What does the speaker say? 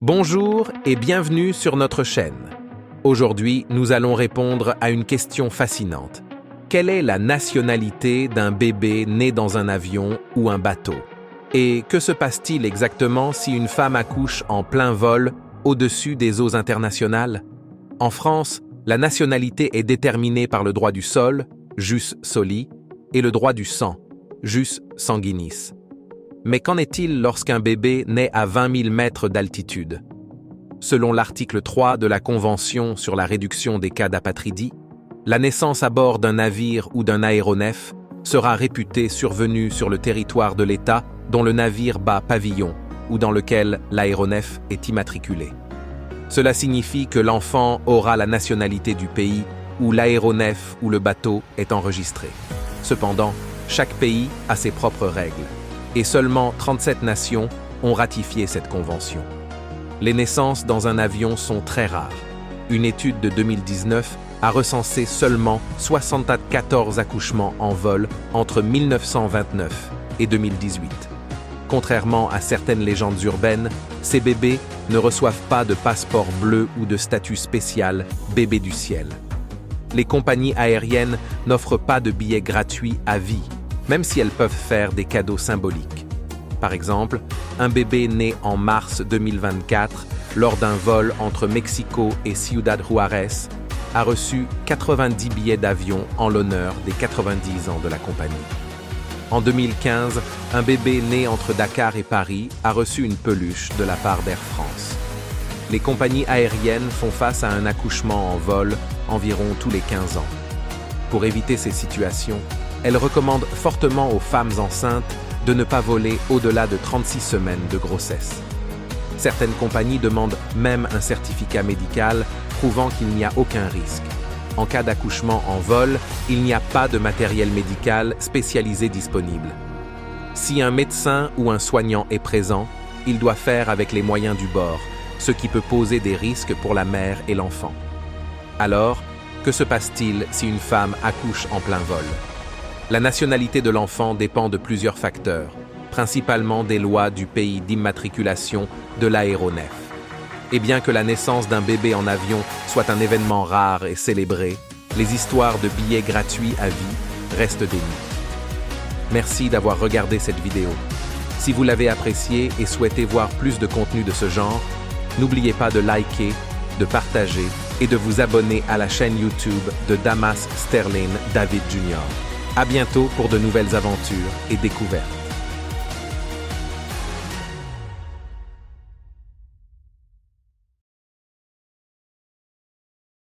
Bonjour et bienvenue sur notre chaîne. Aujourd'hui, nous allons répondre à une question fascinante. Quelle est la nationalité d'un bébé né dans un avion ou un bateau? Et que se passe-t-il exactement si une femme accouche en plein vol au-dessus des eaux internationales? En France, la nationalité est déterminée par le droit du sol, jus soli, et le droit du sang, jus sanguinis. Mais qu'en est-il lorsqu'un bébé naît à 20 000 mètres d'altitude? Selon l'article 3 de la Convention sur la réduction des cas d'apatridie, la naissance à bord d'un navire ou d'un aéronef sera réputée survenue sur le territoire de l'État dont le navire bat pavillon ou dans lequel l'aéronef est immatriculé. Cela signifie que l'enfant aura la nationalité du pays où l'aéronef ou le bateau est enregistré. Cependant, chaque pays a ses propres règles. Et seulement 37 nations ont ratifié cette convention. Les naissances dans un avion sont très rares. Une étude de 2019 a recensé seulement 74 accouchements en vol entre 1929 et 2018. Contrairement à certaines légendes urbaines, ces bébés ne reçoivent pas de passeport bleu ou de statut spécial bébé du ciel. Les compagnies aériennes n'offrent pas de billets gratuits à vie, même si elles peuvent faire des cadeaux symboliques. Par exemple, un bébé né en mars 2024, lors d'un vol entre Mexico et Ciudad Juárez, a reçu 90 billets d'avion en l'honneur des 90 ans de la compagnie. En 2015, un bébé né entre Dakar et Paris a reçu une peluche de la part d'Air France. Les compagnies aériennes font face à un accouchement en vol environ tous les 15 ans. Pour éviter ces situations, elle recommande fortement aux femmes enceintes de ne pas voler au-delà de 36 semaines de grossesse. Certaines compagnies demandent même un certificat médical prouvant qu'il n'y a aucun risque. En cas d'accouchement en vol, il n'y a pas de matériel médical spécialisé disponible. Si un médecin ou un soignant est présent, il doit faire avec les moyens du bord, ce qui peut poser des risques pour la mère et l'enfant. Alors, que se passe-t-il si une femme accouche en plein vol? La nationalité de l'enfant dépend de plusieurs facteurs, principalement des lois du pays d'immatriculation de l'aéronef. Et bien que la naissance d'un bébé en avion soit un événement rare et célébré, les histoires de billets gratuits à vie restent des mythes. Merci d'avoir regardé cette vidéo. Si vous l'avez appréciée et souhaitez voir plus de contenu de ce genre, n'oubliez pas de liker, de partager et de vous abonner à la chaîne YouTube de Damas Sterling David Jr. À bientôt pour de nouvelles aventures et découvertes.